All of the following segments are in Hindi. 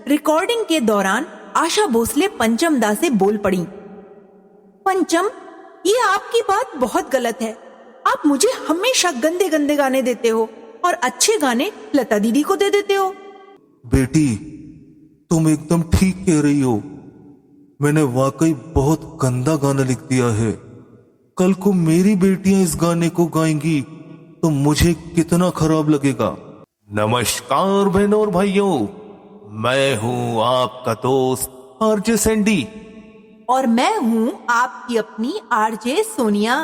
रिकॉर्डिंग के दौरान आशा भोसले पंचम दा से बोल पड़ी। पंचम, ये आपकी बात बहुत गलत है। आप मुझे हमेशा गंदे गंदे गाने देते हो और अच्छे गाने लता दीदी को दे देते हो। बेटी, तुम एकदम ठीक कह रही हो। मैंने वाकई बहुत गंदा गाना लिख दिया है। कल को मेरी बेटियां इस गाने को गाएंगी तो मुझे कितना खराब लगेगा। नमस्कार बहनों और भाइयों, मैं हूं आपका दोस्त आरजे सैंडी और मैं हूं आपकी अपनी आरजे सोनिया।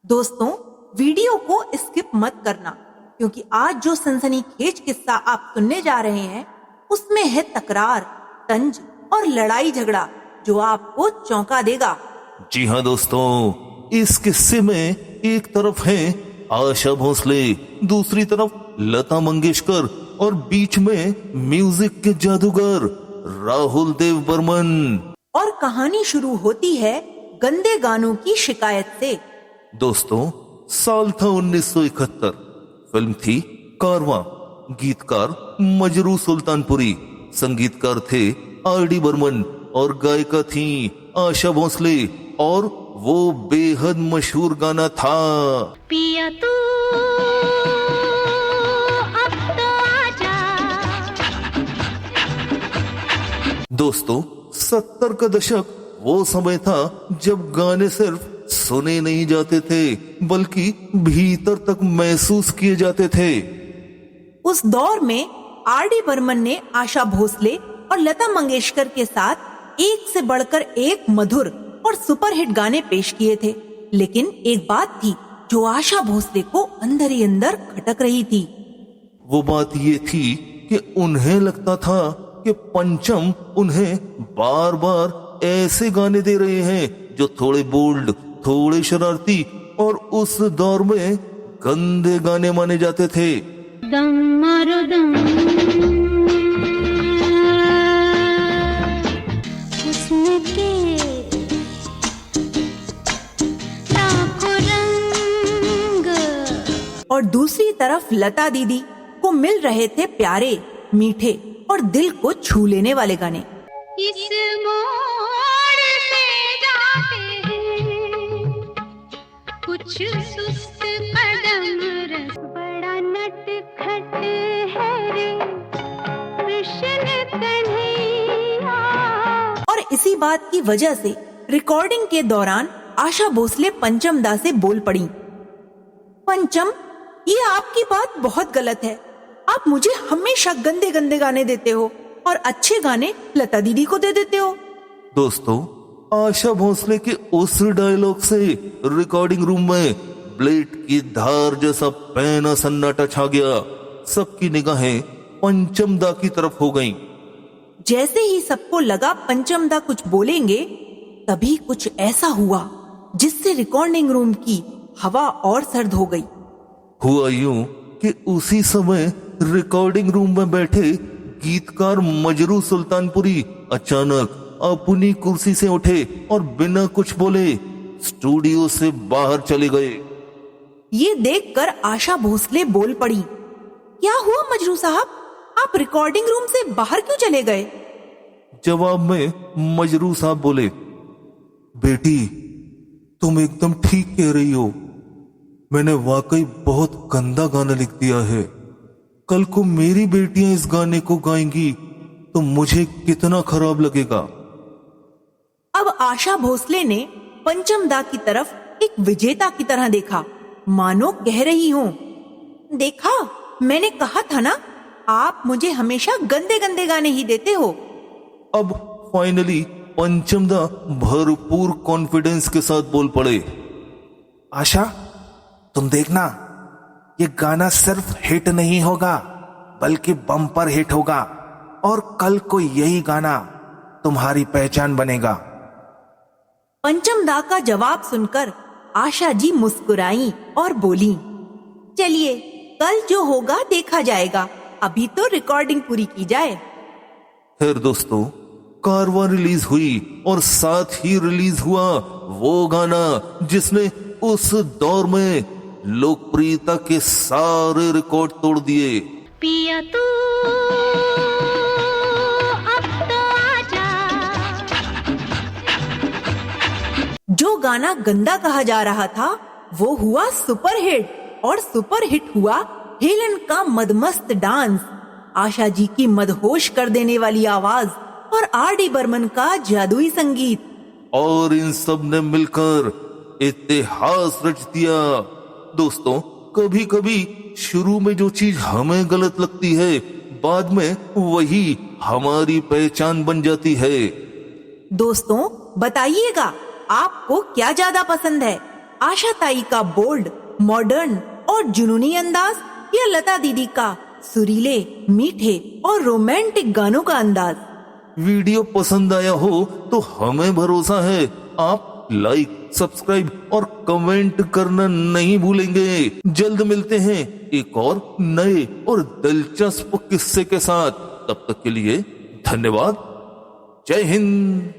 दोस्तों, वीडियो को स्किप मत करना, क्योंकि आज जो सनसनीखेज किस्सा आप सुनने जा रहे हैं उसमें है तकरार, तंज और लड़ाई झगड़ा जो आपको चौंका देगा। जी हाँ दोस्तों, इस किस्से में एक तरफ है आशा भोसले, दूसरी तरफ लता मंगेशकर और बीच में म्यूजिक के जादूगर राहुल देव बर्मन। और कहानी शुरू होती है गंदे गानों की शिकायत से। दोस्तों, साल था 1971। फिल्म थी कारवां। गीतकार मजरू सुल्तानपुरी, संगीतकार थे आर.डी. बर्मन और गायिका थी आशा भोसले। और वो बेहद मशहूर गाना था पिया तू अब तो आजा। दोस्तों, 70 का दशक वो समय था जब गाने सिर्फ सुने नहीं जाते थे बल्कि भीतर तक महसूस किए जाते थे। उस दौर में आर.डी. बर्मन ने आशा भोसले और लता मंगेशकर के साथ एक से बढ़कर एक मधुर और सुपरहिट गाने पेश किए थे। लेकिन एक बात थी जो आशा भोसले को अंदर ही अंदर खटक रही थी। वो बात ये थी कि उन्हें लगता था कि पंचम उन्हें बार बार ऐसे गाने दे रहे हैं जो थोड़े बोल्ड, थोड़े शरारती और उस दौर में गंदे गाने माने जाते थे। दम मारो दम, हुस्न के लाखों रंग। और दूसरी तरफ लता दीदी को मिल रहे थे प्यारे, मीठे और दिल को छू लेने वाले गाने। इस मोड़ से जाते हैं कुछ सुस्त कदम, रस बड़ा नटखट है रे कृष्ण कन्हैया। और इसी बात की वजह से रिकॉर्डिंग के दौरान आशा भोसले पंचम दा से बोल पड़ी। पंचम, ये आपकी बात बहुत गलत है। आप मुझे हमेशा गंदे गंदे गाने देते हो और अच्छे गाने लता दीदी को दे देते हो। दोस्तों, आशा भोसले के उस डायलॉग से रिकॉर्डिंग रूम में ब्लेड की धार जैसा पैना सन्नाटा छा गया। सबकी निगाहें पंचम दा की तरफ हो गईं। जैसे ही सबको लगा पंचम दा कुछ बोलेंगे, तभी कुछ ऐसा हुआ जिससे रिकॉर्डिंग रूम की हवा और सर्द हो गई। हुआ यूं कि उसी समय रिकॉर्डिंग रूम में बैठे गीतकार मजरू सुल्तानपुरी अचानक अपनी कुर्सी से उठे और बिना कुछ बोले स्टूडियो से बाहर चले गए। ये देखकर आशा भोसले बोल पड़ी। क्या हुआ मजरू साहब, आप रिकॉर्डिंग रूम से बाहर क्यों चले गए? जवाब में मजरू साहब बोले, बेटी, तुम एकदम ठीक कह रही हो। मैंने वाकई बहुत गंदा गाना लिख दिया है। कल को मेरी बेटियां इस गाने को गाएंगी तो मुझे कितना खराब लगेगा। अब आशा भोसले ने पंचम दा की तरफ एक विजेता की तरह देखा, मानो कह रही हूं, देखा, मैंने कहा था ना, आप मुझे हमेशा गंदे गंदे गाने ही देते हो। अब फाइनली पंचम दा भरपूर कॉन्फिडेंस के साथ बोल पड़े। आशा, तुम देखना, ये गाना सिर्फ हिट नहीं होगा बल्कि बम्पर हिट होगा और कल को यही गाना तुम्हारी पहचान बनेगा। पंचम दा का जवाब सुनकर आशा जी मुस्कुराई और बोली, चलिए, कल जो होगा देखा जाएगा, अभी तो रिकॉर्डिंग पूरी की जाए। खैर दोस्तों, कारवां रिलीज हुई और साथ ही रिलीज हुआ वो गाना जिसने उस दौर में लोकप्रियता के सारे रिकॉर्ड तोड़ दिए। पिया तू अब तो आजा। जो गाना गंदा कहा जा रहा था वो हुआ सुपरहिट, और सुपरहिट हुआ हेलन का मदमस्त डांस, आशा जी की मदहोश कर देने वाली आवाज और आर.डी. बर्मन का जादुई संगीत। और इन सब ने मिलकर इतिहास रच दिया। दोस्तों, कभी कभी शुरू में जो चीज हमें गलत लगती है, बाद में वही हमारी पहचान बन जाती है। दोस्तों, बताइएगा आपको क्या ज्यादा पसंद है, आशा ताई का बोल्ड, मॉडर्न और जुनूनी अंदाज, या लता दीदी का सुरीले, मीठे और रोमांटिक गानों का अंदाज? वीडियो पसंद आया हो तो हमें भरोसा है आप लाइक, सब्सक्राइब और कमेंट करना नहीं भूलेंगे। जल्द मिलते हैं एक और नए और दिलचस्प किस्से के साथ। तब तक के लिए धन्यवाद। जय हिंद।